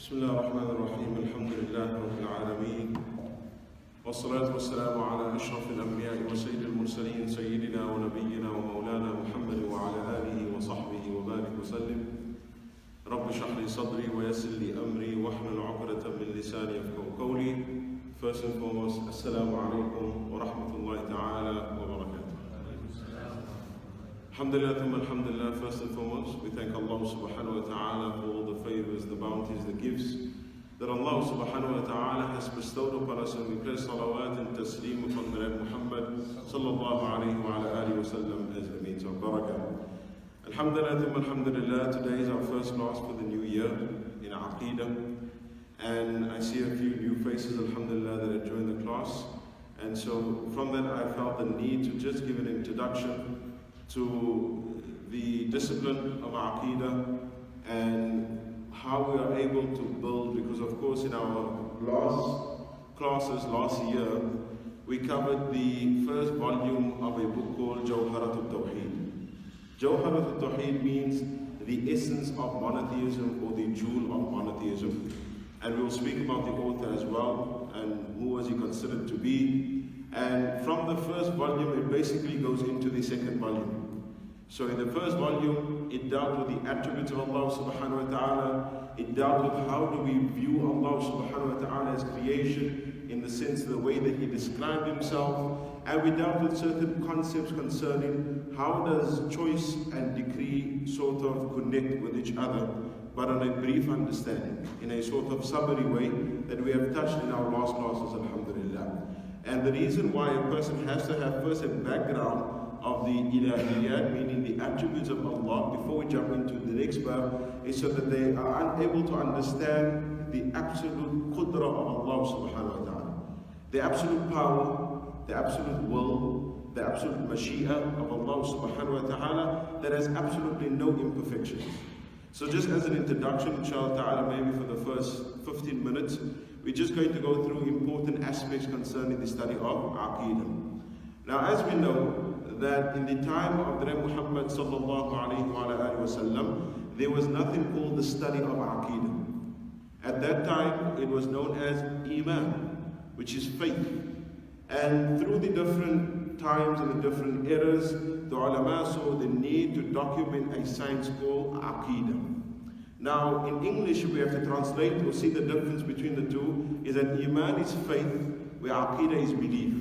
بسم الله الرحمن الرحيم الحمد لله رب العالمين والصلاة والسلام على أشرف الأنبياء وسيد المرسلين سيدنا ونبينا ومولانا محمد وعلى آله وصحبه وبارك وسلم رب اشرح لي صدري ويسر لي أمري واحلل عقدة من لساني يفقهوا قولي. First and foremost, Assalamu alaikum wa rahmatullahi ta'ala wa barakatuh. Alhamdulillah, alhamdulillah, first and foremost, we thank Allah subhanahu wa ta'ala for all the favors, the bounties, the gifts that Allah subhanahu wa ta'ala has bestowed upon us, and we pray salawat and taslim upon the Nabi Muhammad sallallahu alayhi wa ala alihi wa sallam as the means of barakah. Alhamdulillah, alhamdulillah, today is our first class for the new year in Aqidah. And I see a few new faces, alhamdulillah, that have joined the class. And so from that I felt the need to just give an introduction to the discipline of Aqidah and how we are able to build, because of course in our last classes last year, we covered the first volume of a book called Jawhara At Tawheed. Jawhara At Tawheed means the essence of monotheism, or the jewel of monotheism. And we'll speak about the author as well, and who was he considered to be. And from the first volume, it basically goes into the second volume. So in the first volume, it dealt with the attributes of Allah subhanahu wa ta'ala. It dealt with how do we view Allah subhanahu wa ta'ala as creation, in the sense of the way that He described Himself. And we dealt with certain concepts concerning how does choice and decree sort of connect with each other, but on a brief understanding, in a sort of summary way that we have touched in our last classes, alhamdulillah. And the reason why a person has to have first a background of the ilahiyat, meaning the attributes of Allah, before we jump into the next verb, is so that they are unable to understand the absolute qudra of Allah subhanahu wa ta'ala. The absolute power, the absolute will, the absolute mashi'ah of Allah subhanahu wa ta'ala that has absolutely no imperfections. So just as an introduction, inshallah ta'ala, maybe for the first 15 minutes, we're just going to go through important aspects concerning the study of Aqidah. Now, as we know, that in the time of the Nabi Muhammad sallallahu alayhi wa sallam, there was nothing called the study of Aqidah. At that time, it was known as Iman, which is faith. And through the different times and the different eras, the ulama saw the need to document a science called Aqidah. Now, in English, we have to translate or see the difference between the two, is that Iman is faith, where Aqidah is belief.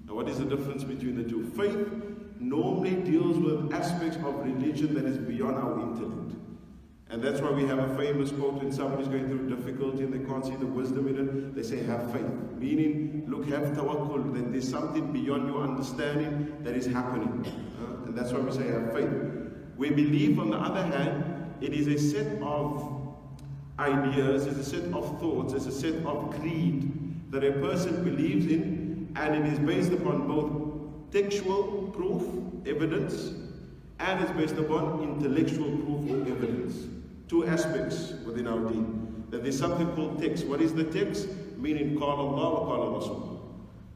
Now, what is the difference between the two? Faith normally deals with aspects of religion that is beyond our intellect. And that's why we have a famous quote when somebody's going through difficulty and they can't see the wisdom in it, they say, have faith. Meaning, look, have tawakkul, that there's something beyond your understanding that is happening. And that's why we say have faith. We believe, on the other hand, it is a set of ideas, it's a set of thoughts, it's a set of creed that a person believes in, and it is based upon both textual proof, evidence, and it's based upon intellectual proof or evidence. Two aspects within our deen. That there's something called text. What is the text? Meaning, qala Allah wa qala Rasul.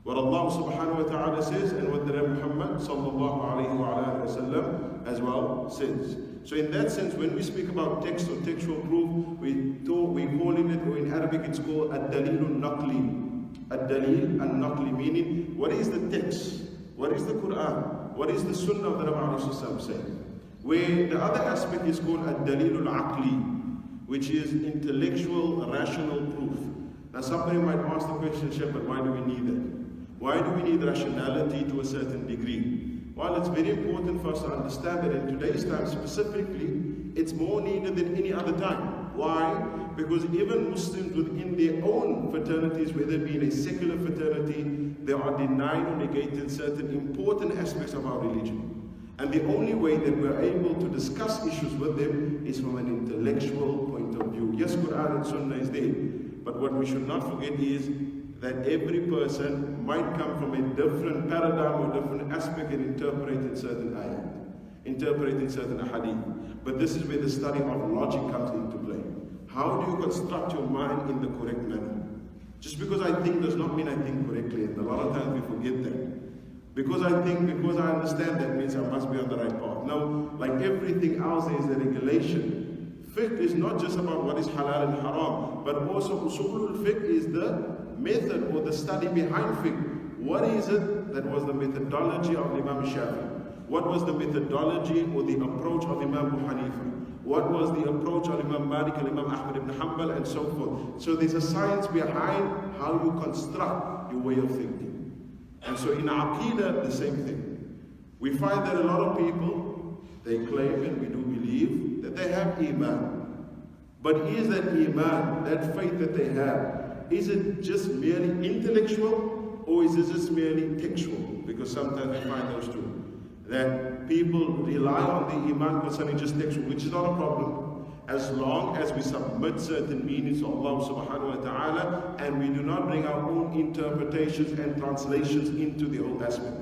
What Allah subhanahu wa ta'ala says, and what the Nabi Muhammad sallallahu alayhi wa sallam as well says. So in that sense, when we speak about text or textual proof, we call it, or in Arabic it's called ad-dalil al-naqli. Ad-dalil al-naqli, meaning, what is the text? What is the Quran? What is the Sunnah of the Nabi saying? Where the other aspect is called ad-dalil al-aqli, which is intellectual, rational proof. Now somebody might ask the question, Sheikh, but why do we need that? Why do we need rationality to a certain degree? Well, it's very important for us to understand that in today's time specifically, it's more needed than any other time. Why? Because even Muslims within their own fraternities, whether it be in a secular fraternity, they are denied or negated certain important aspects of our religion. And the only way that we're able to discuss issues with them is from an intellectual point of view. Yes, Quran and Sunnah is there, but what we should not forget is that every person might come from a different paradigm or different aspect in interpreting certain ayat, interpreting certain hadith. But this is where the study of logic comes into play. How do you construct your mind in the correct manner? Just because I think does not mean I think correctly, and a lot of times we forget that. Because I think, because I understand, that means I must be on the right path. No, like everything else, there is a regulation. Fiqh is not just about what is halal and haram, but also usulul fiqh is the method or the study behind fiqh. What is it that was the methodology of Imam Shafi? What was the methodology or the approach of Imam Abu Hanifa? What was the approach of Imam Malik and Imam Ahmad ibn Hanbal and so forth? So there's a science behind how you construct your way of thinking. And so in Aqidah, the same thing. We find that a lot of people, they claim and we do believe that they have Iman. But is that Iman, that faith that they have, is it just merely intellectual or is it just merely textual? Because sometimes we find those two. That people rely on the Iman concerning just textual, which is not a problem, as long as we submit certain meanings to Allah subhanahu wa ta'ala and we do not bring our own interpretations and translations into the whole aspect.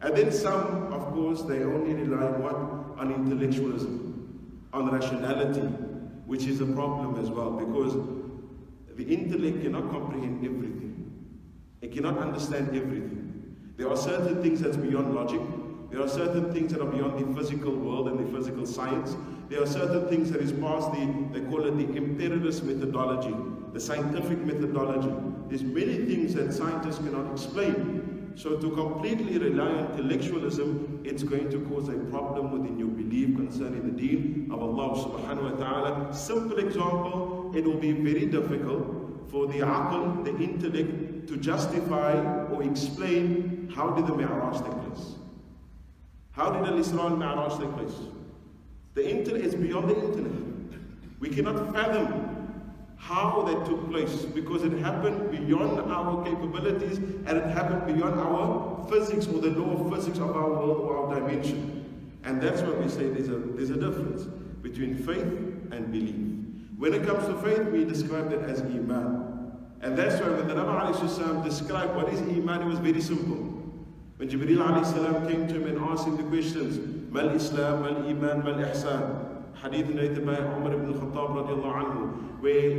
And then some, of course, they only rely on what? On intellectualism, on rationality, which is a problem as well, because the intellect cannot comprehend everything. It cannot understand everything. There are certain things that's beyond logic. There are certain things that are beyond the physical world and the physical science. There are certain things that is past they call it the empiricist methodology, the scientific methodology. There's many things that scientists cannot explain. So to completely rely on intellectualism, it's going to cause a problem within your belief concerning the deen of Allah subhanahu wa ta'ala. Simple example, it will be very difficult for the aql, the intellect, to justify or explain how did the Mi'raj take place. How did Al-Isra and Mi'raj take place? The intellect is beyond the intellect. We cannot fathom how that took place because it happened beyond our capabilities and it happened beyond our physics or the law of physics of our world or our dimension. And that's why we say there's a difference between faith and belief. When it comes to faith, we describe it as Iman. And that's why when the Nabi ﷺ described what is Iman, it was very simple. When Jibreel ﷺ came to him and asked him the questions, Mal Islam, Mal Iman, Mal Ihsan. Hadith narrated by Umar ibn Khattab radiallahu anhu, where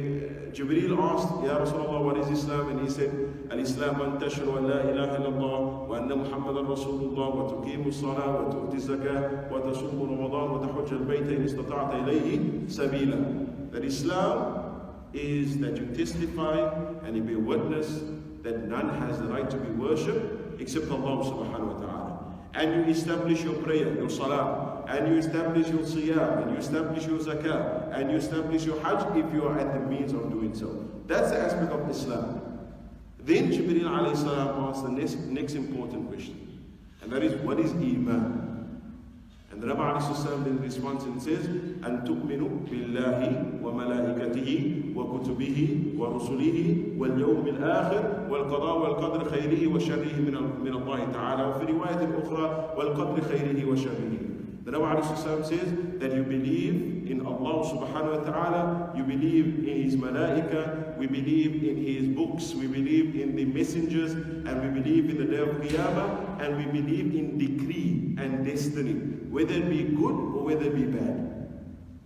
Jibreel asked, Ya Rasulullah, what is Islam? And he said, Al-Islam an tashhadu an la ilaha illallah wa anna Muhammadan Rasulullah wa tuqimu salah wa tu'ti zakah wa tasumu Ramadan wa tahujja al-bayta in istata'ta ilayhi sabila. That Islam is that you testify and you bear witness that none has the right to be worshipped except Allah subhanahu wa ta'ala. And you establish your prayer, your salah, and you establish your siyam, and you establish your zakah, and you establish your hajj if you are at the means of doing so. That's the aspect of Islam. Then Jibreel alayhi salam asked the next important question, and that is, what is Iman? And the Nabi alayhi salam then responds and says, أن تؤمنوا بالله وملائكته وكتبه ورسله واليوم الآخر والقضاء والقدر خيره وشره من الله تعالى وفي رواية أخرى والقدر خيره وشره. The Nabi ﷺ says that you believe in Allah subhanahu wa ta'ala, you believe in His malaika, we believe in His books, we believe in the messengers, and we believe in the day of Qiyamah, and we believe in decree and destiny, whether it be good or whether it be bad.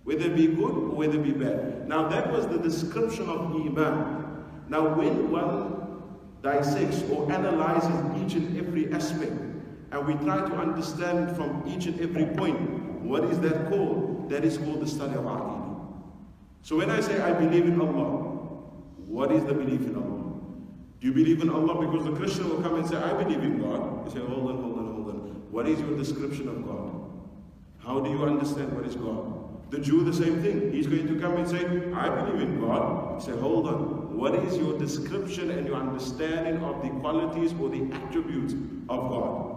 Whether it be good or whether it be bad. Now that was the description of Iman. Now when one dissects or analyzes each and every aspect, and we try to understand from each and every point, what is that called? That is called the study of Aqidah. So when I say I believe in Allah, what is the belief in Allah? Do you believe in Allah? Because the Christian will come and say, I believe in God. You say, hold on. What is your description of God? How do you understand what is God? The Jew, the same thing. He's going to come and say, I believe in God. You say, hold on. What is your description and your understanding of the qualities or the attributes of God?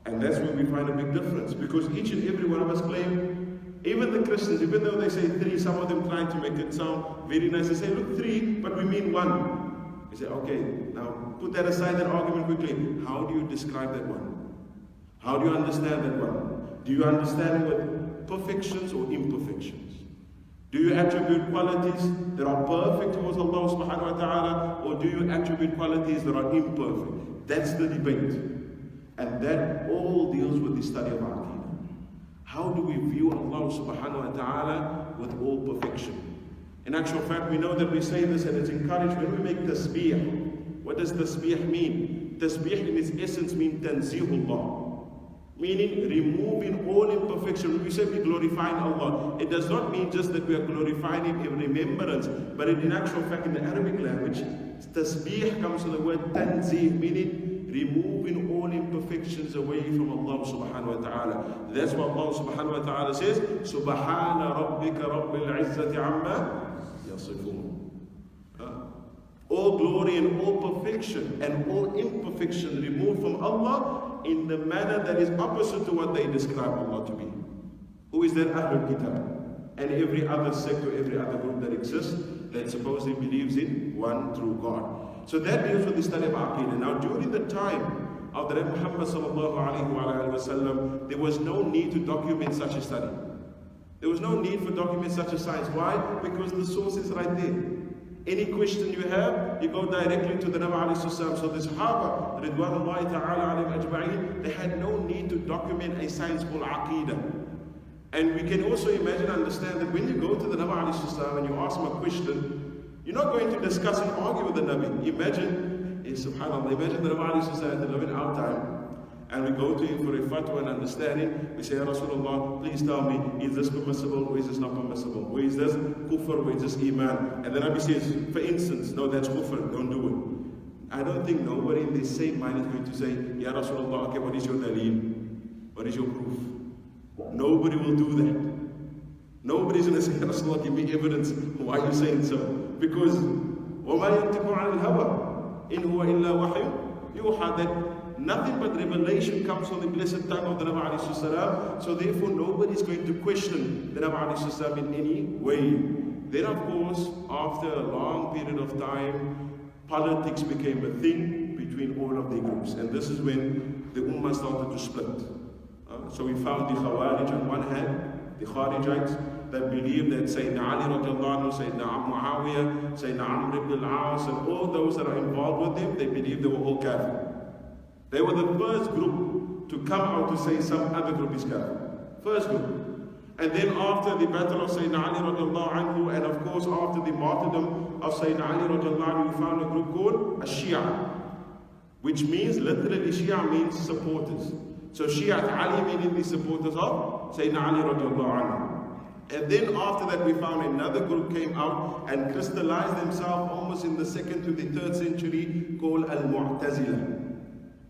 And that's where we find a big difference. Because each and every one of us claim, even the Christians, even though they say three, some of them trying to make it sound very nice. They say, look, three, but we mean one. You say, okay, now put that aside, that argument quickly. How do you describe that one? How do you understand that one? Do you understand it with perfections or imperfections? Do you attribute qualities that are perfect towards Allah subhanahu wa ta'ala, or do you attribute qualities that are imperfect? That's the debate. And that all deals with the study of Aqidah. How do we view Allah subhanahu wa ta'ala with all perfection? In actual fact, we know that we say this and it's encouraged when we make tasbih. What does tasbih mean? Tasbih in its essence means tanzihullah. Meaning removing all imperfection. When we say we glorifying Allah, it does not mean just that we are glorifying Him in remembrance, but in actual fact in the Arabic language, tasbih comes from the word tanzih, meaning removing all imperfections away from Allah subhanahu wa ta'ala. That's what Allah subhanahu wa ta'ala says, Subhana rabbika rabbil izzati amma yasifun. All glory and all perfection and all imperfection removed from Allah in the manner that is opposite to what they describe Allah to be. Who is that? Ahlul Kitab. And every other sect or every other group that exists that supposedly believes in one true God. So that deals with the study of Aqidah. Now during the time of the Prophet Muhammad sallallahu alaihi wasallam, there was no need to document such a study. There was no need for document such a science. Why? Because the source is right there. Any question you have, you go directly to the Nabi alayhi salam. So the Sahaba, Ridwanullahi ta'ala alayhim ajma'in, they had no need to document a science called Aqidah. And we can also imagine, understand that when you go to the Nabi alayhi salam and you ask him a question, you're not going to discuss and argue with the Nabi. Imagine, subhanAllah, imagine the Nabi alayhi salam that live in our time, and we go to him for a fatwa and understanding. We say, Ya Rasulullah, please tell me, is this permissible or is this not permissible? Or is this kufr or is this iman? And the Nabi says, for instance, no, that's kufr, don't do it. I don't think nobody in the same mind is going to say, Ya Rasulullah, okay, what is your daleel? What is your proof? Nobody will do that. Nobody's going to say, Ya Rasulullah, give me evidence. Why are you saying so? Because, وَمَا يَنْتِقُ عَنِ الْهَوَىٰ إِنْ هُوَ إِلَّا وَحْيٌ يُوحَىٰ. That nothing but revelation comes from the blessed tongue of the Nabi alayhi salam. So therefore nobody is going to question the Nabi alayhi salam in any way. Then of course, after a long period of time, politics became a thing between all of the groups. And this is when the Ummah started to split. So we found the Khawarij on one hand, the Kharijites that believed that Sayyidina Ali radiallahu anhu, Sayyidina Muawiyah, Sayyidina Amr ibn al-As, and all those that are involved with them, they believed they were all kafir. They were the first group to come out to say some other group is kafir. First group. And then after the battle of Sayyidina Ali radiallahu anhu, and of course after the martyrdom of Sayyidina Ali radiallahu anhu, we found a group called a Shia, which means, literally Shia means supporters. So Shia Ali meaning the supporters of Sayyidina Ali radiallahu anhu. And then after that we found another group came out and crystallized themselves almost in the 2nd to the 3rd century called Al-Mu'tazila.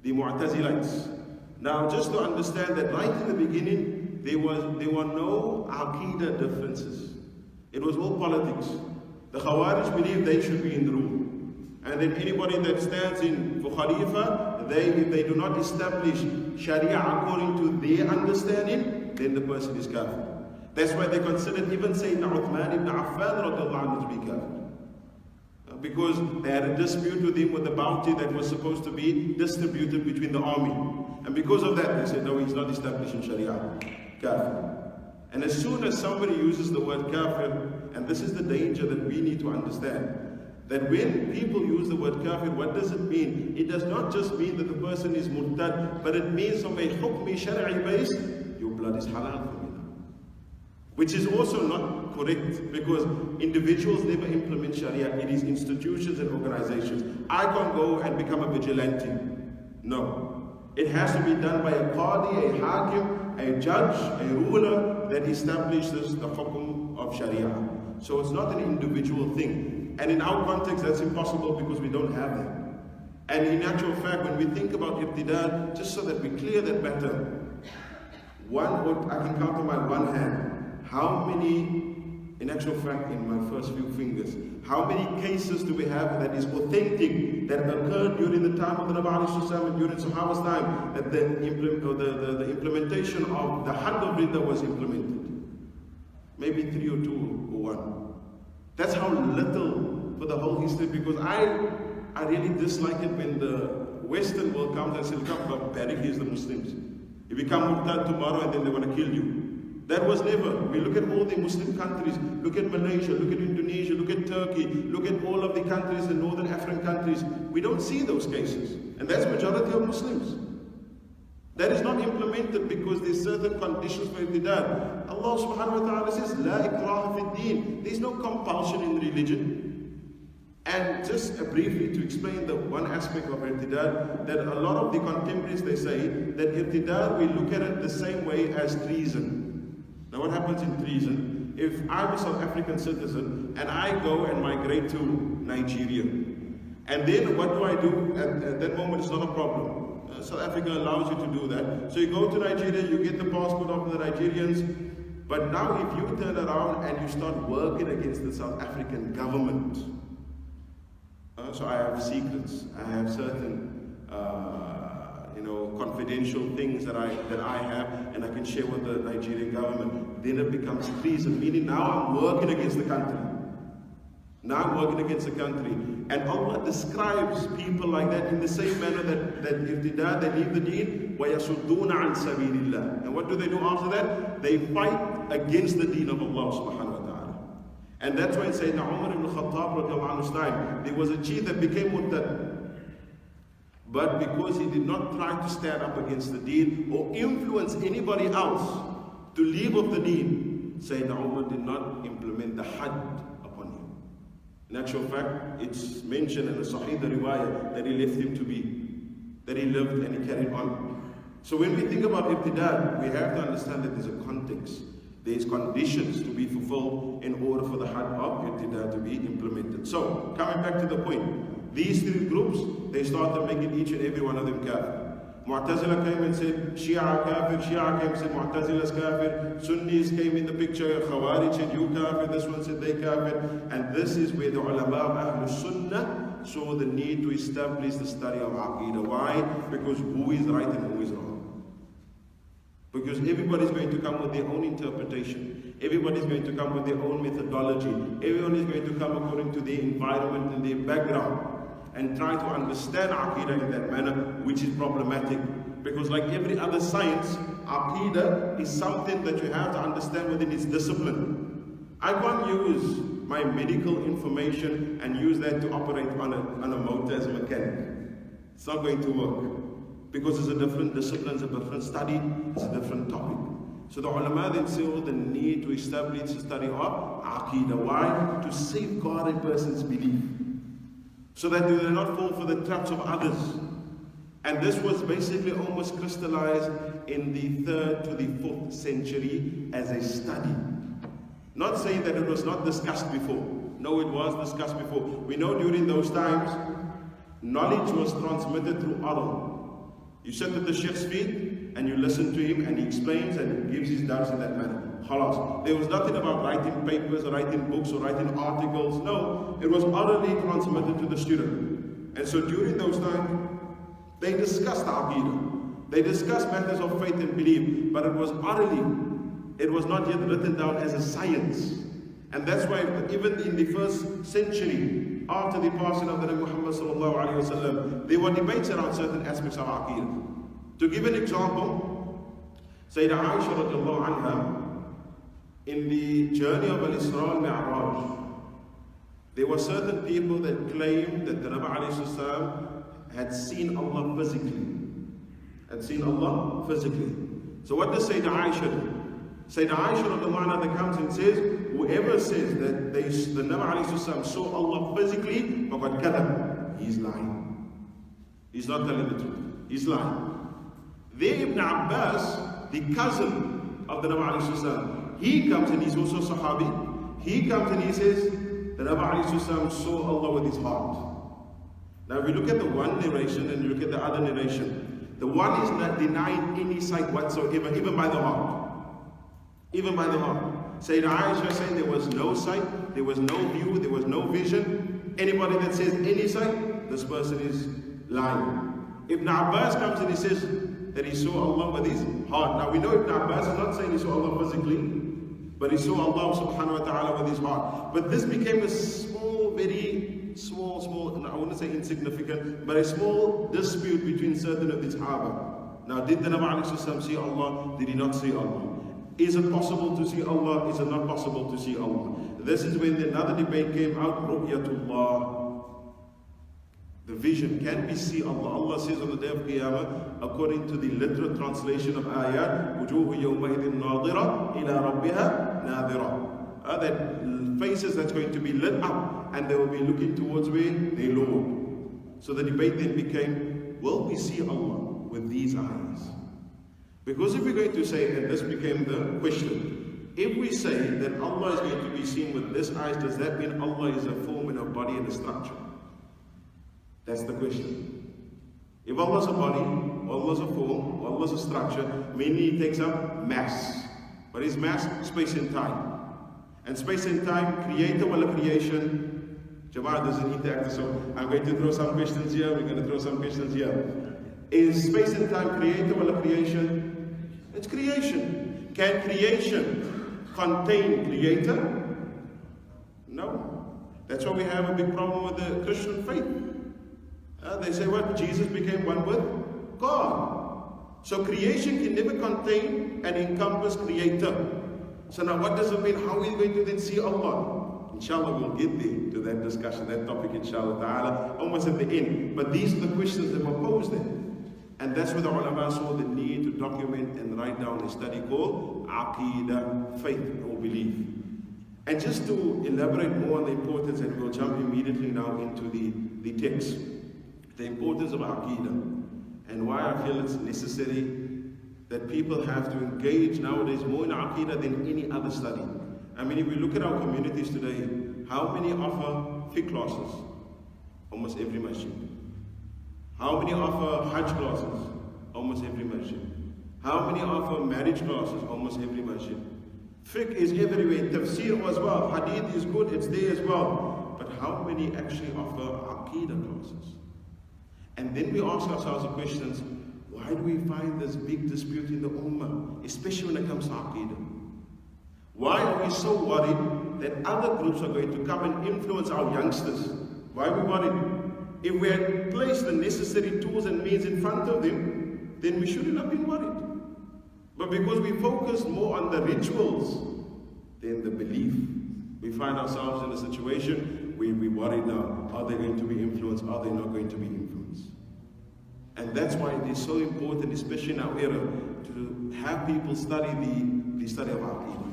The Mu'tazilites. Now just to understand that right in the beginning there were no Aqidah differences. It was all politics. The Khawarij believed they should be in the rule. And then anybody that stands in for Khalifa, if they do not establish Sharia according to their understanding, then the person is kafir. That's why they considered even Sayyidina Uthman ibn Affan radiallahu anhu to be kafir. Because they had a dispute with him with the bounty that was supposed to be distributed between the army. And because of that, they said, no, he's not establishing Sharia. Kafir. And as soon as somebody uses the word kafir, and this is the danger that we need to understand, that when people use the word kafir, what does it mean? It does not just mean that the person is murtad, but it means from a hukmi shari'i base, your blood is halal for me now. Which is also not correct, because individuals never implement Sharia. It is institutions and organizations. I can't go and become a vigilante. No. It has to be done by a qadi, a hakim, a judge, a ruler that establishes the hukum of Sharia. So it's not an individual thing. And in our context, that's impossible because we don't have that. And in actual fact, when we think about ibtidal, just so that we clear that matter, I can count on my one hand, how many, in actual fact, in my first few fingers, how many cases do we have that is authentic, that occurred during the time of the Nabi alayhi salam and during Sahaba's time, that the implementation of the Hadd of Ridda was implemented? Maybe 3 or 2 or 1. That's how little for the whole history, because I really dislike it when the Western world comes and says, come, barbaric is the Muslims. You become murtad tomorrow and then they want to kill you. That was never. We look at all the Muslim countries, look at Malaysia, look at Indonesia, look at Turkey, look at all of the countries, the northern African countries. We don't see those cases. And that's majority of Muslims. That is not implemented because there's certain conditions for ibtidal. Allah subhanahu wa ta'ala says, La ikraha fi din. There's no compulsion in religion. And just briefly to explain the one aspect of irtidad, that a lot of the contemporaries, they say that irtidad, we look at it the same way as treason. Now what happens in treason? If I'm a South African citizen and I go and migrate to Nigeria, and then what do I do? At that moment it's not a problem. South Africa allows you to do that. So you go to Nigeria, you get the passport of the Nigerians, but now if you turn around and you start working against the South African government, so I have secrets, I have certain confidential things that I have and I can share with the Nigerian government, then it becomes treason, meaning now I'm working against the country. Now I'm working against the country. And Allah describes people like that in the same manner that irtidad, they leave the deen, وَيَصُدُّونَ عَنْ سَبِيلِ اللَّهِ. And what do they do after that? They fight against the deen of Allah subhanahu wa ta'ala. And that's why in Sayyidina Umar ibn Khattab radiallahu anhu's time, there was a chief that became murtad. But because he did not try to stand up against the deen or influence anybody else to leave of the deen, Sayyidina Umar did not implement the had upon him. In actual fact, it's mentioned in the Sahih, the riwayah, that he left him to be, that he lived and he carried on. So when we think about irtidad, we have to understand that there's a context. There's conditions to be fulfilled in order for the had of irtidad to be implemented. So, coming back to the point, these three groups, they started making each and every one of them kafir. Mu'tazila came and said, Shia kafir, Shia came and said, Mu'tazila's kafir, Sunnis came in the picture, Khawarij said, you kafir, this one said, they kafir. And this is where the ulama of Ahlus Sunnah saw the need to establish the study of Aqidah. Why? Because who is right and who is wrong. Because everybody's going to come with their own interpretation. Everybody's going to come with their own methodology. Everyone is going to come according to their environment and their background and try to understand Aqidah in that manner, which is problematic. Because like every other science, Aqidah is something that you have to understand within its discipline. I can't use my medical information and use that to operate on a motor as a mechanic. It's not going to work. Because it's a different discipline, it's a different study, it's a different topic. So the ulama then saw the need to establish the study of Aqidah. Why? To safeguard a person's belief, so that they do not fall for the traps of others. And this was basically almost crystallized in the 3rd to the 4th century as a study. Not saying that it was not discussed before. No, it was discussed before. We know during those times, knowledge was transmitted through oral. You sit at the Sheikh's feet and you listen to him and he explains and he gives his doubts in that manner. Khalas. There was nothing about writing papers or writing books or writing articles. No, it was orally transmitted to the student. And so during those times, they discussed Aqidah. They discussed matters of faith and belief, but it was orally. It was not yet written down as a science. And that's why even in the 1st century, after the passing of the Nabi Muhammad sallallahu alaihi wasallam, there were debates around certain aspects of Aqidah. To give an example, Sayyidah Aisha radiallahu anha, in the journey of Al-Isra al-Mi'raj, there were certain people that claimed that the Nabi alayhi salam had seen Allah physically. Had seen Allah physically. So what does Sayyidah Aisha do? Sayyidah Aisha radiallahu anha that comes and says, whoever says that the Nabi alayhi salam saw Allah physically, faqad kadhab, he's lying. He's not telling the truth. He's lying. There Ibn Abbas, the cousin of the Nabi alayhi salam, he comes and he's also Sahabi. He comes and he says, the Nabi alayhi salam saw Allah with his heart. Now if we look at the one narration and you look at the other narration, the one is not denying any sight whatsoever, even by the heart. Even by the heart. Sayyidah Aisha saying there was no sight, there was no view, there was no vision. Anybody that says any sight, this person is lying. Ibn Abbas comes and he says that he saw Allah with his heart. Now we know Ibn Abbas is not saying he saw Allah physically, but he saw Allah subhanahu wa ta'ala with his heart. But this became a small, very small, I wouldn't say insignificant, but a small dispute between certain of the Sahaba. Now did the Nabi alayhi salam see Allah? Did he not see Allah? Is it possible to see Allah? Is it not possible to see Allah? This is when another debate came out, Ru'yatullah. The vision, can we see Allah? Allah says on the day of Qiyamah, according to the literal translation of ayat, وُجُوهُ يَوْمَئِذٍ نَاظِرَةٍ إِلَىٰ رَبِّهَا نَاظِرَةٍ. that faces that's going to be lit up, and they will be looking towards where? Their Lord. So the debate then became, will we see Allah with these eyes? Because if we're going to say, and this became the question, if we say that Allah is going to be seen with this eyes, does that mean Allah is a form and a body and a structure? That's the question. If Allah is a body, Allah is a form, Allah is a structure, meaning He takes up mass. What is mass? Space and time. And space and time, creator or creation? Jama'ah doesn't interact, so I'm going to throw some questions here, we're going to throw some questions here. Is space and time creator or creation? It's creation. Can creation contain creator? No. That's why we have a big problem with the Christian faith. They say what? Jesus became one with God. So creation can never contain and encompass creator. So now what does it mean? How are we going to then see Allah? Inshallah we'll get there to that discussion, that topic inshallah ta'ala, almost at the end. But these are the questions that were posed there. And that's where the ulama saw the need to document and write down a study called Aqidah, faith or belief. And just to elaborate more on the importance, and we'll jump immediately now into the text, the importance of Aqidah, and why I feel it's necessary that people have to engage nowadays more in Aqidah than any other study. I mean, if we look at our communities today, how many offer fiqh classes? Almost every masjid. How many offer Hajj classes? Almost every masjid. How many offer marriage classes? Almost every masjid. Fiqh is everywhere. Tafsir as well. Hadith is good, it's there as well. But how many actually offer Aqidah classes? And then we ask ourselves the questions, why do we find this big dispute in the Ummah, especially when it comes to Aqidah? Why are we so worried that other groups are going to come and influence our youngsters? Why are we worried? If we had placed the necessary tools and means in front of them, then we shouldn't have been worried. But because we focus more on the rituals than the belief, we find ourselves in a situation where we worry now, are they going to be influenced, are they not going to be influenced? And that's why it is so important, especially in our era, to have people study the study of Aqidah.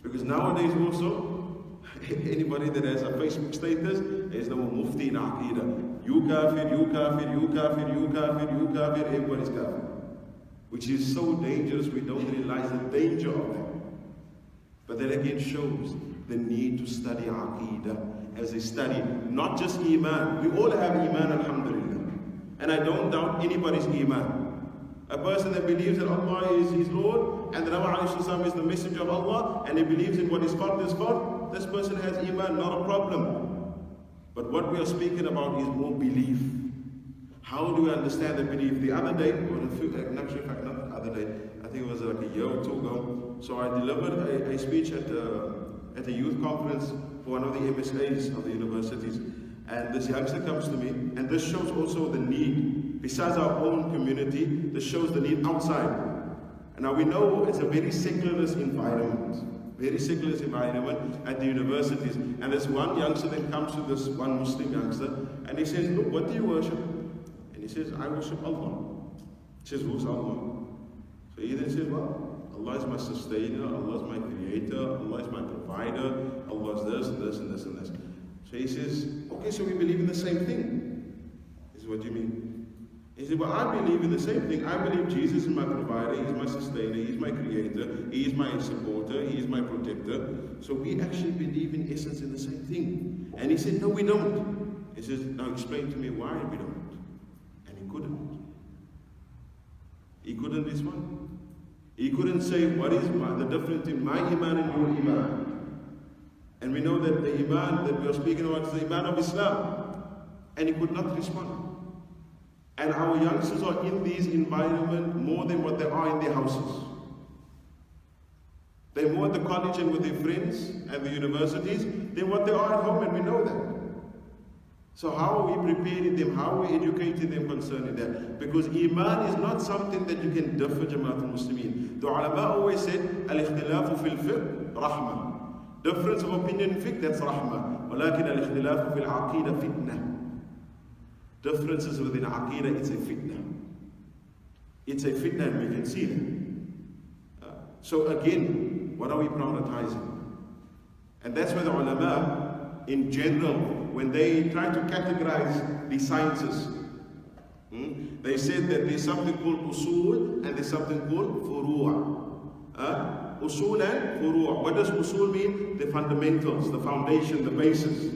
Because nowadays also, anybody that has a Facebook status is the mufti in Aqidah. You kafir, you kafir, you kafir, you kafir, you kafir, everybody's kafir. Which is so dangerous, we don't realize the danger of that. But that again shows the need to study Aqidah as a study, not just Iman. We all have Iman, alhamdulillah. And I don't doubt anybody's Iman. A person that believes that Allah is his Lord, and that Muhammad is the messenger of Allah, and he believes in what is fard, this person has Iman, not a problem. But what we are speaking about is more belief. How do we understand the belief? The other day, or not the other day, I think it was like a year or two ago, so I delivered a speech at a youth conference for one of the MSAs of the universities. And this youngster comes to me, and this shows also the need, besides our own community, this shows the need outside. And now we know it's a very secularist environment at the universities. And this one youngster then comes to this one Muslim youngster, and he says, look, what do you worship? And he says, I worship Allah. He says, who's Allah? So he then says, well, Allah is my sustainer, Allah is my creator, Allah is my provider, Allah is this and this and this and this. So he says, okay, so we believe in the same thing. He says, what do you mean? He said, well, I believe in the same thing. I believe Jesus is my provider, He's my sustainer, He's my creator, He is my supporter, He is my protector. So we actually believe in essence in the same thing. And he said, no, we don't. He says, now explain to me why we don't. And he couldn't. He couldn't respond. He couldn't say, what is the difference in my Iman and your Iman? And we know that the Iman that we are speaking about is the Iman of Islam. And he could not respond. And our youngsters are in these environments more than what they are in their houses. They're more at the college and with their friends and the universities than what they are at home, and we know that. So how are we preparing them? How are we educating them concerning that? Because Iman is not something that you can differ, Jama'at al-Muslimin. The ulama always said, al-ikhtilafu fil fiqh, rahmah. Difference of opinion in fiqh, that's rahmah. Walakin al-ikhtilafu fil aqidah, fitnah. Differences within Aqidah, it's a fitna. It's a fitna, and we can see that. So again, what are we prioritizing? And that's where the ulama, in general, when they try to categorize the sciences, they said that there's something called usul and there's something called furu'a. Usul and furu'a. What does usul mean? The fundamentals, the foundation, the basis.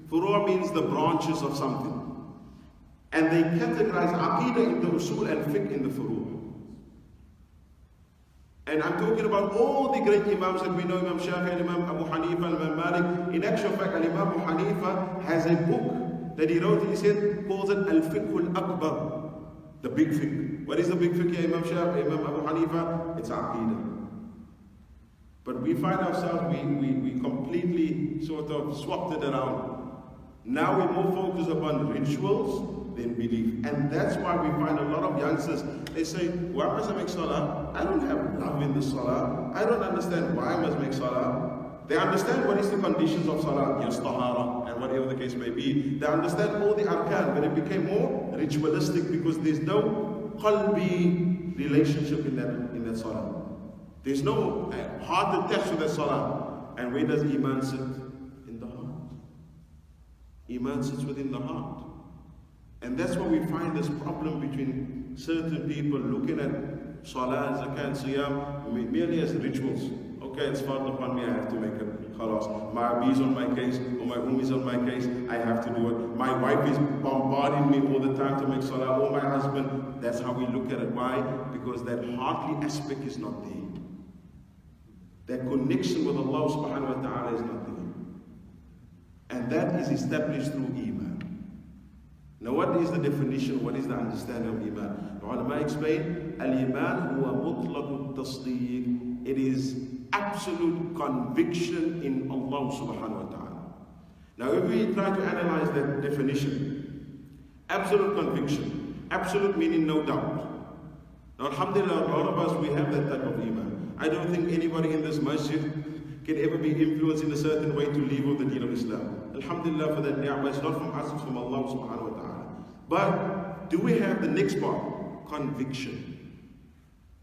Furu'a means the branches of something. And they categorize Aqidah in the usul and fiqh in the furu'a. And I'm talking about all the great Imams that we know, Imam Shafi'i, Imam Abu Hanifa, Imam Malik. In actual fact, Imam Abu Hanifa has a book that he wrote, he said, calls it Al-Fiqh Al-Akbar, the big fiqh. What is the big fiqh, Imam Shafi'i, Imam Abu Hanifa? It's Aqidah. But we find ourselves, we completely sort of swapped it around. Now we're more focused upon rituals than belief. And that's why we find a lot of youngsters, they say, why must I make salah? I don't have love in the salah. I don't understand why I must make salah. They understand what is the conditions of salah, yes, tahara, and whatever the case may be. They understand all the arkan, but it became more ritualistic because there's no qalbi relationship in that salah. There's no heart attached to that salah. And where does iman sit? In the heart. Iman sits within the heart. And that's why we find this problem between certain people looking at salah, zakat, siyam merely as rituals. Okay, it's fard upon me, I have to make it. Khalas. My abi is on my case, or my is on my case, I have to do it. My wife is bombarding me all the time to make salah, or my husband. That's how we look at it. Why? Because that heartly aspect is not there. That connection with Allah subhanahu wa ta'ala is not there. And that is established through iman. Now what is the definition, what is the understanding of iman? The ulama explain, al-iman huwa mutlaq al-tasdeeq. It is absolute conviction in Allah subhanahu wa ta'ala. Now if we try to analyze that definition, absolute conviction, absolute meaning no doubt. Now alhamdulillah, all of us, we have that type of iman. I don't think anybody in this masjid can ever be influenced in a certain way to leave of the deen of Islam. Alhamdulillah for that ni'mah. It's not from us, it's from Allah subhanahu wa ta'ala. But do we have the next part? Conviction.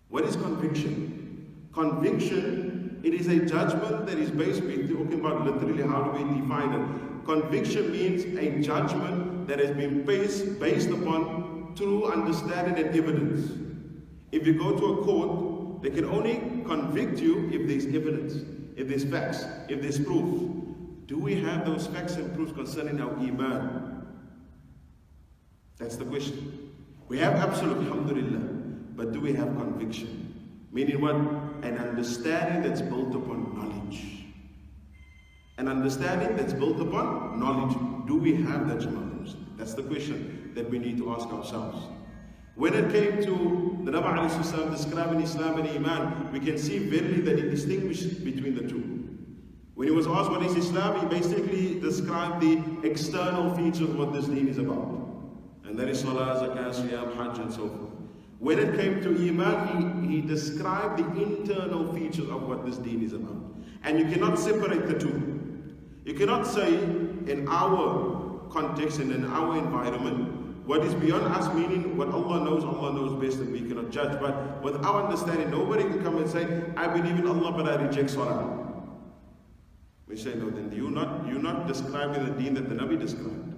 What is conviction? Conviction, it is a judgment that is based, we're talking about literally how do we define it. Conviction means a judgment that has been based upon true understanding and evidence. If you go to a court, they can only convict you if there's evidence, if there's facts, if there's proof. Do we have those facts and proofs concerning our iman? That's the question. We have absolute, alhamdulillah, but do we have conviction? Meaning what? An understanding that's built upon knowledge. An understanding that's built upon knowledge. Do we have that, Jama'ah? That's the question that we need to ask ourselves. When it came to the Nabi ﷺ describing Islam and Iman, we can see verily that he distinguished between the two. When he was asked what is Islam, he basically described the external features of what this deen is about. And that is Salah, Zakah, Siyam, Hajj and so forth. When it came to Iman, he described the internal features of what this deen is about. And you cannot separate the two. You cannot say in our context and in our environment, what is beyond us, meaning what Allah knows best and we cannot judge. But with our understanding, nobody can come and say, I believe in Allah but I reject Salah. We say, no, then you're not describing the deen that the Nabi described.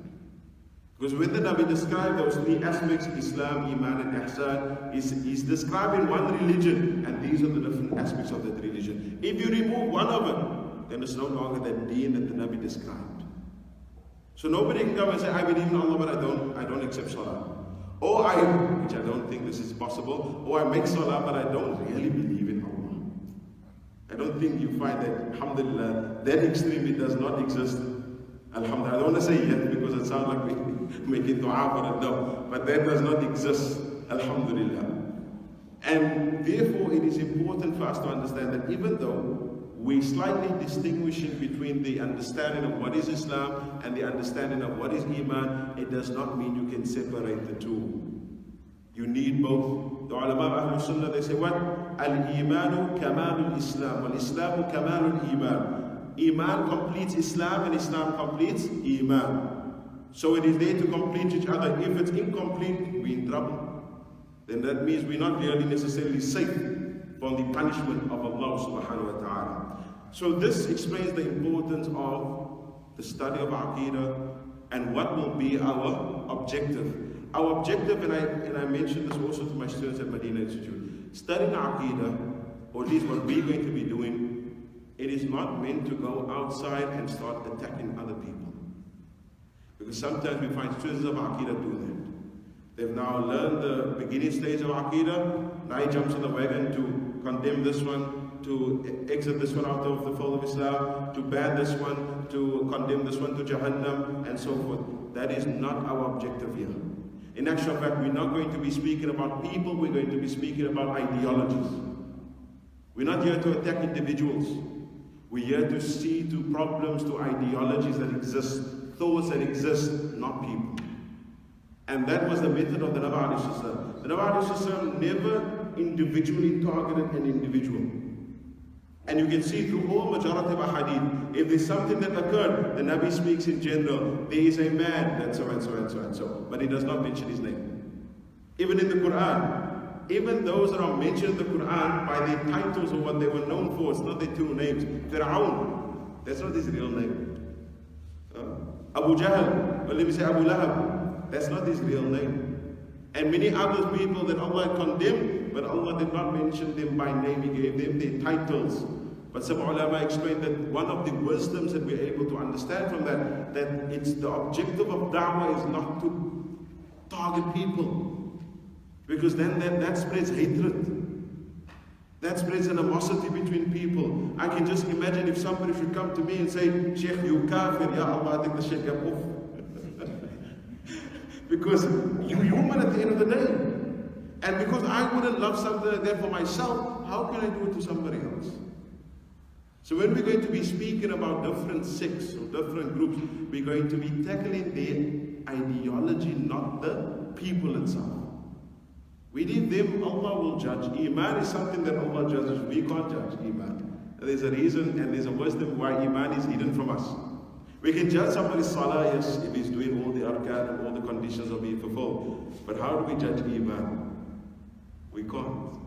Because when the Nabi described those three aspects, Islam, Iman and Ihsan, he's describing one religion, and these are the different aspects of that religion. If you remove one of it, then it's no longer that deen that the Nabi described. So nobody can come and say, I believe in Allah, but I don't accept Salah. Or which I don't think this is possible, or I make Salah, but I don't really believe in Allah. I don't think you find that, alhamdulillah, that extremely does not exist. Alhamdulillah. I don't want to say yet because it sounds like we're making dua for it, no. But that does not exist, alhamdulillah. And therefore it is important for us to understand that even though we slightly distinguishing between the understanding of what is Islam and the understanding of what is Iman, it does not mean you can separate the two. You need both. The ulama of Ahlus Sunnah, they say what? Al-Imanu kamalul Islam, wal-Islamu kamalul Iman. Iman completes Islam and Islam completes Iman. So it is there to complete each other. If it's incomplete, we're in trouble. Then that means we're not really necessarily safe from the punishment of Allah subhanahu wa ta'ala. So this explains the importance of the study of Aqidah and what will be our objective. Our objective, and I mentioned this also to my students at Medina Institute, studying Aqidah, or at least what we're going to be doing, it is not meant to go outside and start attacking other people. Because sometimes we find students of Aqidah do that. They've now learned the beginning stage of Aqidah, now he jumps on the wagon to condemn this one, to exit this one out of the fold of Islam, to ban this one, to condemn this one to Jahannam, and so forth. That is not our objective here. In actual fact, we're not going to be speaking about people, we're going to be speaking about ideologies. We're not here to attack individuals. We're here to see to problems, to ideologies that exist, thoughts that exist, not people. And that was the method of the Nabi ﷺ. The Nabi ﷺ never individually targeted an individual. And you can see through all majority of hadith, if there's something that occurred, the Nabi speaks in general. There is a man, and so and so and so and so. But he does not mention his name. Even in the Quran, even those that are mentioned in the Quran by their titles or what they were known for, it's not their true names. Fir'aun, that's not his real name. Abu Jahl, or let me say Abu Lahab, that's not his real name. And many other people that Allah condemned, but Allah did not mention them by name, He gave them their titles. But some ulama explained that one of the wisdoms that we're able to understand from that, that it's the objective of da'wah is not to target people. Because then that spreads hatred. That spreads animosity between people. I can just imagine if somebody should come to me and say, Sheikh, you kafir, ya Allah, I think the Sheikh got off. Because you're human at the end of the day. And because I wouldn't love something like that for myself, how can I do it to somebody else? So when we're going to be speaking about different sects or different groups, we're going to be tackling their ideology, not the people itself. We leave them, Allah will judge. Iman is something that Allah judges. We can't judge Iman. There's a reason and there's a wisdom why Iman is hidden from us. We can judge somebody's salah, yes, if he's doing all the arkan and all the conditions are being fulfilled. But how do we judge Iman? We can't.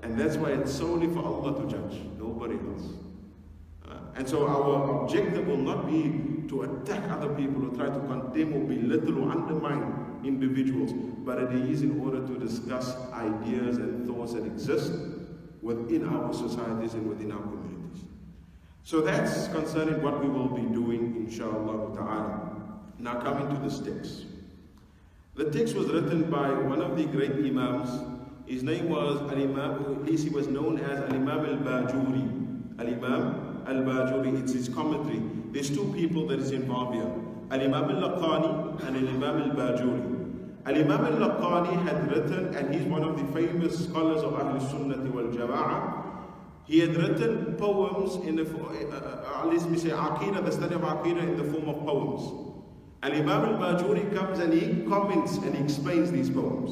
And that's why it's solely for Allah to judge, nobody else. And so our objective will not be to attack other people or try to condemn or belittle or undermine individuals, but it is in order to discuss ideas and thoughts that exist within our societies and within our communities. So that's concerning what we will be doing, inshallah ta'ala. Now coming to this text. The text was written by one of the great Imams. His name was Al-Imam, at least he was known as Al-Imam Al-Bajuri. Al-Imam Al-Bajuri, it's his commentary. There's two people that is involved here. Al-Imam Al-Laqani and Al-Imam Al-Bajuri. Al-Imam Al-Laqani had written, and he's one of the famous scholars of Ahlus Sunnah wal Jama'ah. He had written poems in the, let me say Aqidah, the study of Aqidah in the form of poems. Al-Imam Al-Bajuri comes and he comments and he explains these poems.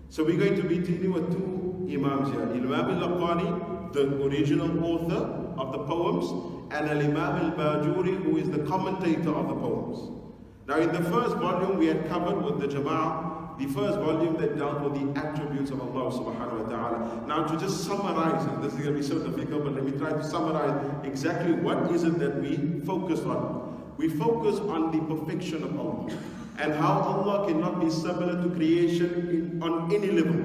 So we're going to be dealing with two Imams here. Imam Al-Laqani, the original author of the poems, and Al-Imam Al-Bajuri, who is the commentator of the poems. Now in the first volume we had covered with the Jama'ah, the first volume that dealt with the attributes of Allah subhanahu wa ta'ala. Now to just summarize it, this is going to be so difficult, but let me try to summarize exactly what is it that we focus on. We focus on the perfection of Allah and how Allah cannot be similar to creation on any level.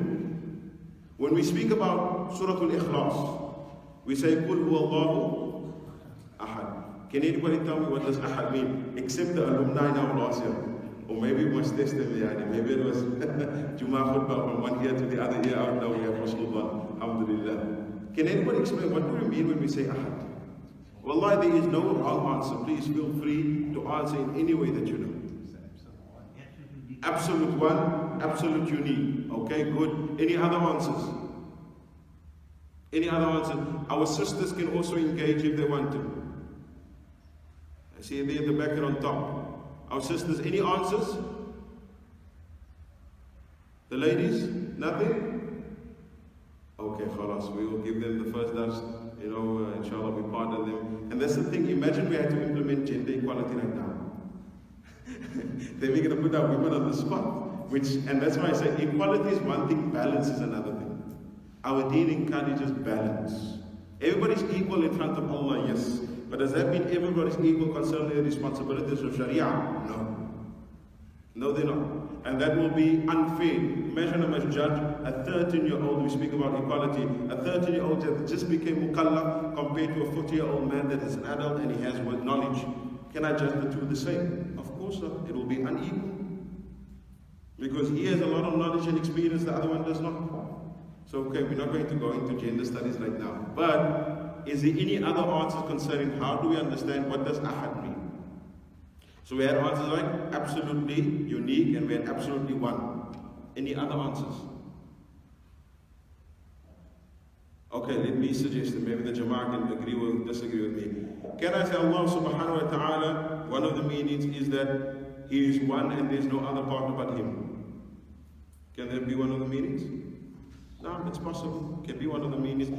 When we speak about Surah Al-Ikhlas, we say, Qul huwallahu ahad. Can anybody tell me what does ahad mean? Except the alumni now last year. Or maybe we must test them, maybe it was Jummah khutbah from one ear to the other ear out now we have Rasulullah, alhamdulillah. Can anybody explain what do we mean when we say ahad? Wallahi, there is no wrong answer. Please feel free to answer in any way that you know. Absolute one, absolute unique. Okay, good. Any other answers? Any other answers? Our sisters can also engage if they want to. I see there at the back and on top. Our sisters, any answers? The ladies? Nothing? Okay, khalas, we will give them the first dars. Inshallah, we pardon them. And that's the thing, imagine we had to implement gender equality right now. Then we're going to put our women on the spot. And that's why I say equality is one thing, balance is another thing. Our deen encourages balance. Everybody's equal in front of Allah, yes. But does that mean everybody's equal concerning the responsibilities of Sharia? No. No, they're not. And that will be unfair. Imagine a judge, a 13-year-old, we speak about equality, a 13-year-old that just became mukallaf compared to a 40-year-old man that is an adult and he has knowledge. Can I judge the two the same? Of course not. It will be unequal. Because he has a lot of knowledge and experience, the other one does not. So, okay, we're not going to go into gender studies right now. But, is there any other answers concerning how do we understand what does ahad mean? So we had answers like absolutely unique and we had absolutely one. Any other answers? Okay, let me suggest that maybe the Jama'ah can agree or disagree with me. Can I say Allah subhanahu wa ta'ala, one of the meanings is that He is one and there is no other partner but Him. Can that be one of the meanings? No, it's possible. Can be one of the meanings.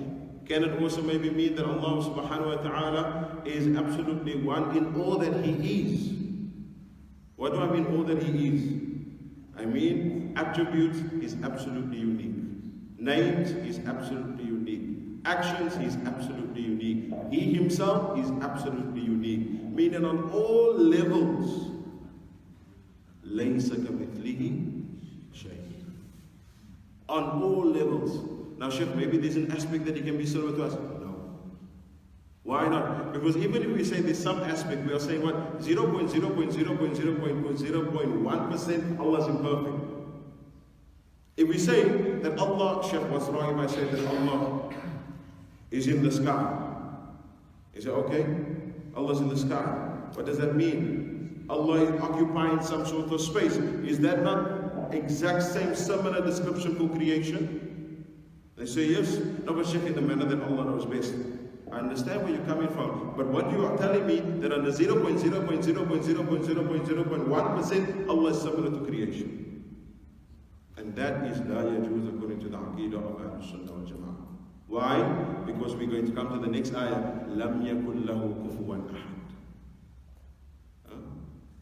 Can it also maybe mean that Allah subhanahu wa ta'ala is absolutely one in all that He is? What do I mean all that He is? I mean attributes is absolutely unique. Names is absolutely unique. Actions is absolutely unique. He Himself is absolutely unique. Meaning on all levels, لَيْسَ كَمِثْلِهِ شَيْءٍ. On all levels. Now Sheikh, maybe there's an aspect that He can be similar to us. No. Why not? Because even if we say there's some aspect, we are saying what? 0.0.0.0.0.1% Allah is imperfect. If we say that Allah, Sheikh, what's wrong if I say that Allah is in the sky? Is it okay? Allah's in the sky. What does that mean? Allah is occupying some sort of space. Is that not exact same similar description for creation? They say yes. No, but Sheikh, in the manner that Allah knows best. I understand where you're coming from, but what you are telling me that on the 0.0.0.0.0.0.1% Allah is similar to creation. And that is la yajuz according to the Aqidah of Ahlus Sunnah wal Jama'ah. Why? Because we're going to come to the next ayah. Lam yakun lahu kufuwan ahad.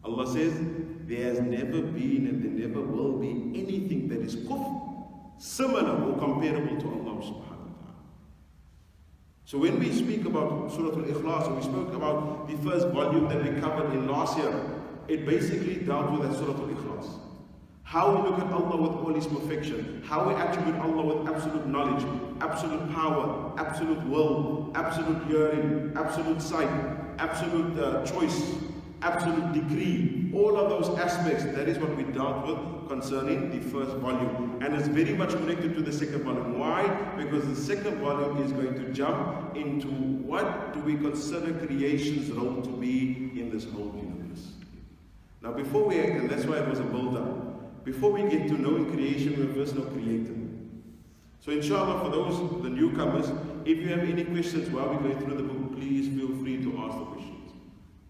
Allah says, there has never been and there never will be anything that is similar or comparable to Allah subhanahu wa ta'ala. So when we speak about Surah Al-Ikhlas, and we spoke about the first volume that we covered in last year, it basically dealt with that Surah Al-Ikhlas. How we look at Allah with all His perfection, how we attribute Allah with absolute knowledge, absolute power, absolute will, absolute hearing, absolute sight, absolute choice, absolute decree, all of those aspects. That is what we dealt with concerning the first volume, and it's very much connected to the second volume. Why? Because the second volume is going to jump into what do we consider creation's role to be in this whole universe. Now before we, and that's why it was a build-up, before we get to knowing creation, we first know creator. So inshallah, for those, the newcomers, if you have any questions while we're going through the book, please feel free to ask the questions.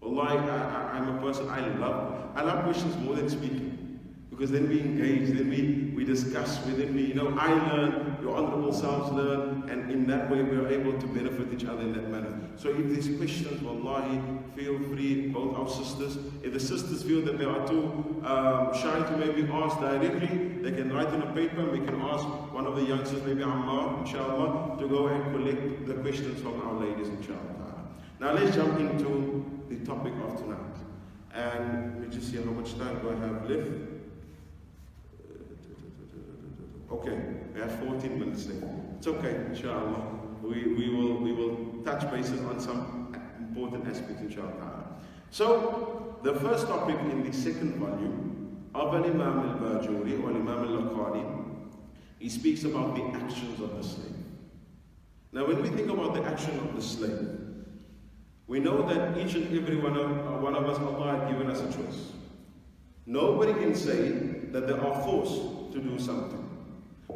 Wallahi, I'm a person, I love questions more than speaking. Because then we engage, then we discuss, then we, I learn, your honorable selves learn, and in that way we are able to benefit each other in that manner. So if there's questions, wallahi, feel free, both our sisters. If the sisters feel that they are too shy to maybe ask directly, they can write on a paper, and we can ask one of the youngsters, maybe Ammar, inshallah, to go and collect the questions from our ladies, inshallah. Now let's jump into the topic of tonight. And let me just see how much time do I have left. Okay, we have 14 minutes left. It's okay, inshallah. We will touch bases on some important aspects, inshallah. So, the first topic in the second volume of Imam Al-Bajuri or Imam Al-Azhari, he speaks about the actions of the slave. Now, when we think about the action of the slave, we know that each and every one of us, Allah has given us a choice. Nobody can say that they are forced to do something.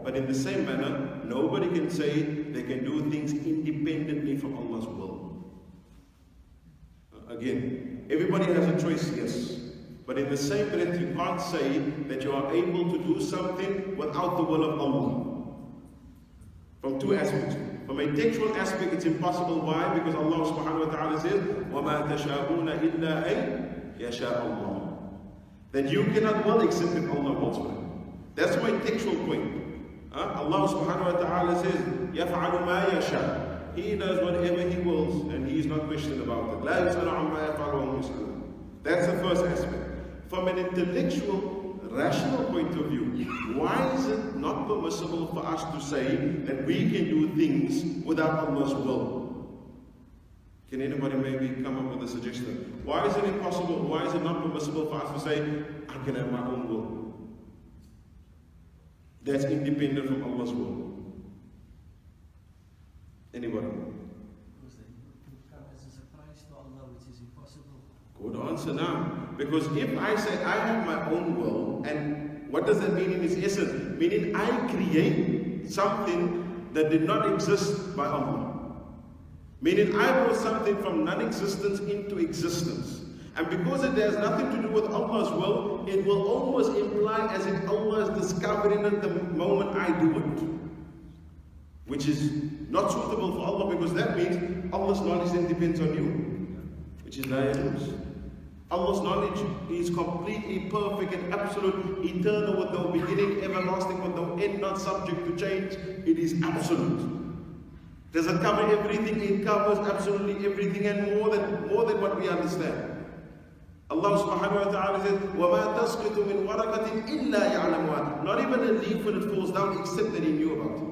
But in the same manner, nobody can say they can do things independently from Allah's will. Again, everybody has a choice, yes. But in the same breath, you can't say that you are able to do something without the will of Allah. From two aspects. From a textual aspect, it's impossible. Why? Because Allah subhanahu wa ta'ala says, وَمَا تَشَاءُونَ إِلَّا أَن يَشَاءَ اللَّهُ. That you cannot will except if Allah wills for it. That's my textual point. Allah subhanahu wa ta'ala says, يَفْعَلُ مَا يَشَاءُ. He does whatever He wills and He is not questioned about it. لا يسأل عما يفعل وهم يسألون. That's the first aspect. From an intellectual, rational point of view, why is it not permissible for us to say that we can do things without Allah's will? Can anybody maybe come up with a suggestion? Why is it impossible? Why is it not permissible for us to say, I can have my own will? That's independent from Allah's will. Anybody? Because they would come as a surprise to Allah, which is impossible. Good answer now. Because if I say I have my own will, and what does that mean in its essence? Meaning I create something that did not exist by Allah. Meaning I brought something from non-existence into existence. And because it has nothing to do with Allah's will, it will almost imply as if Allah is discovering it the moment I do it. Which is not suitable for Allah, because that means Allah's knowledge then depends on you. Which is la yajuz. Allah's knowledge is completely perfect and absolute, eternal, with no beginning, everlasting, with no end, not subject to change. It is absolute. Does it cover everything? It covers absolutely everything and more than what we understand. Allah subhanahu wa ta'ala says, وَمَا تَسْقِطُ مِنْ وَرَقَةٍ إِلَّا يَعْلَمُهَا. Not even a leaf when it falls down, except that He knew about it.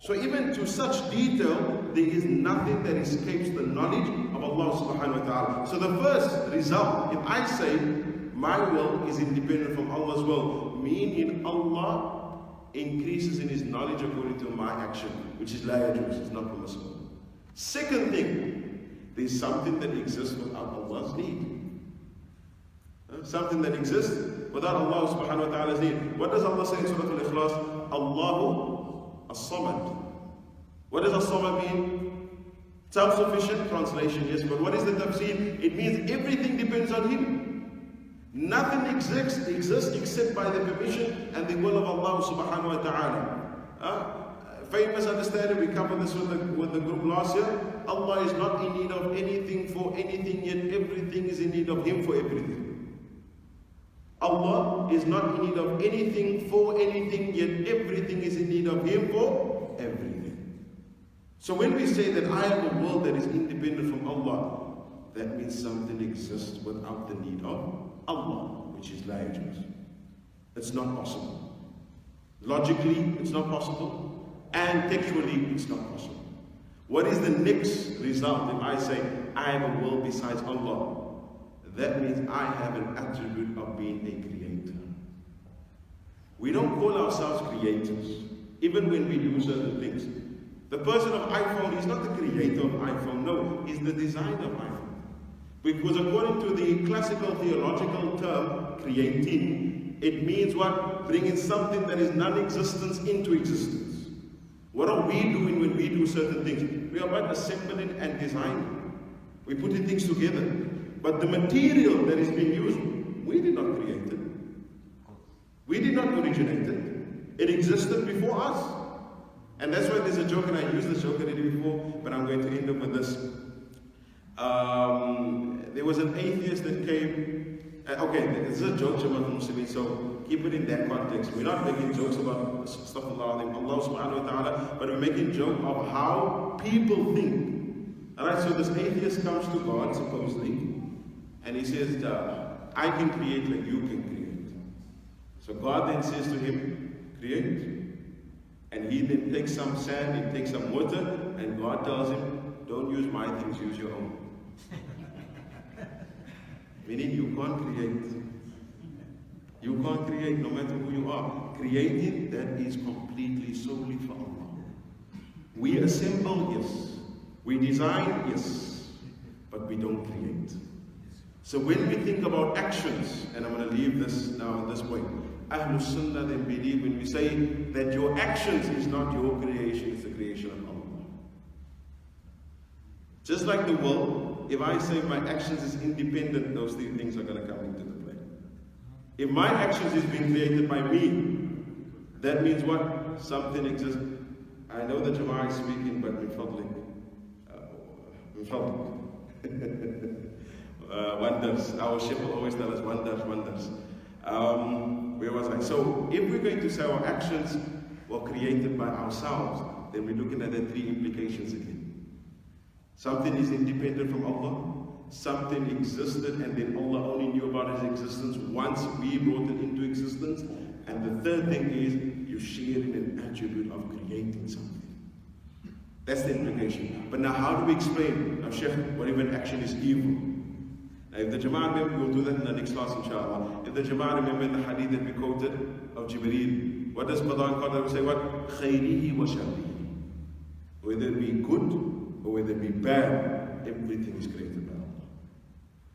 So even to such detail, there is nothing that escapes the knowledge of Allah subhanahu wa ta'ala. So the first result, if I say my will is independent from Allah's will, meaning Allah increases in His knowledge according to my action, which is la yajuz, it's not permissible. Second thing, there's something that exists without Allah's need. Something that exists without Allah subhanahu wa ta'ala's need. What does Allah say in Surah Al-Ikhlas? Allahu as-Samad. What does as-Samad mean? Self-sufficient translation, yes, but what is the tafsir? It means everything depends on Him. Nothing exists except by the permission and the will of Allah subhanahu wa ta'ala. Famous understanding, we covered this with the group last year. Allah is not in need of anything for anything, yet everything is in need of Him for everything. Allah is not in need of anything for anything, yet everything is in need of Him for everything. So when we say that I have a world that is independent from Allah, that means something exists without the need of Allah, which is la yajuz. It's not possible. Logically, it's not possible. And textually, it's not possible. What is the next result if I say I have a world besides Allah? That means I have an attribute of being a creator. We don't call ourselves creators, even when we do certain things. The person of iPhone is not the creator of iPhone, no, he's the designer of iPhone. Because according to the classical theological term, creating, it means what? Bringing something that is non-existence into existence. What are we doing when we do certain things? We are about assembling and designing. We're putting things together. But the material that is being used, we did not create it. We did not originate it. It existed before us. And that's why there's a joke, and I used this joke already before, but I'm going to end up with this. There was an atheist that came. Okay, this is a joke, Jama'ah Muslimin, so keep it in that context. We're not making jokes about stuff Allah subhanahu wa ta'ala, but we're making joke of how people think. Alright, so this atheist comes to God, supposedly, and he says, I can create like you can create. So God then says to him, create. And he then takes some sand, he takes some water, and God tells him, don't use my things, use your own. Meaning you can't create. You can't create no matter who you are. Creating, that is completely solely for Allah. We assemble, yes. We design, yes. But we don't create. So when we think about actions, and I'm going to leave this now at this point, Ahlus Sunnah then believe when we say that your actions is not your creation, it's the creation of Allah. Just like the will, if I say my actions is independent, those three things are going to come into the play. If my actions is being created by me, that means what? Something exists. I know that Jama'ah is speaking, but wonders. Our Sheikh will always tell us wonders. Where was I? So if we're going to say our actions were created by ourselves, then we're looking at the three implications again. Something is independent from Allah, something existed and then Allah only knew about its existence once we brought it into existence, and the third thing is you share in an attribute of creating something. That's the implication. But now how do we explain, now Sheikh, what if an action is evil? Now if the Jama'ah remember, we'll do that in the next class inshallah. If the Jama'ah remember the hadith that we quoted of Jibreel, what does Fataar and Qadar say? What? Khayrihi wa sharrihi. Whether it be good or whether it be bad, everything is created by Allah.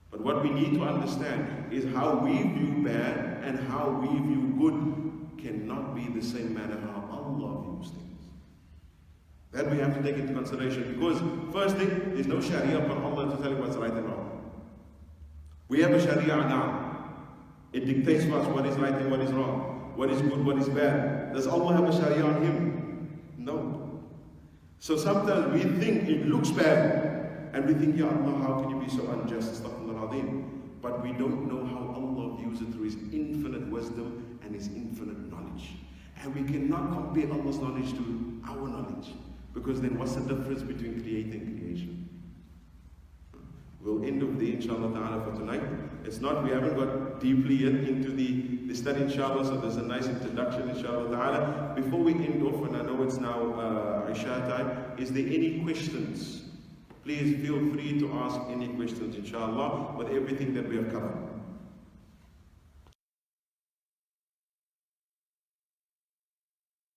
But what we need to understand is how we view bad and how we view good cannot be the same manner how Allah views things. That we have to take into consideration, because first thing, there's no Sharia upon Allah to tell you what's right and wrong. We have a Sharia now. It dictates to us what is right and what is wrong, what is good, what is bad. Does Allah have a Sharia on Him? No. So sometimes we think it looks bad, and we think, Ya Allah, how can you be so unjust? But we don't know how Allah views it through His infinite wisdom and His infinite knowledge. And we cannot compare Allah's knowledge to our knowledge. Because then what's the difference between creating and creation? We'll end up there inshallah ta'ala for tonight. It's not, we haven't got deeply yet into the study inshallah, so there's a nice introduction inshallah ta'ala. Before we end off, and I know it's now Isha time, is there any questions? Please feel free to ask any questions inshallah with everything that we have covered.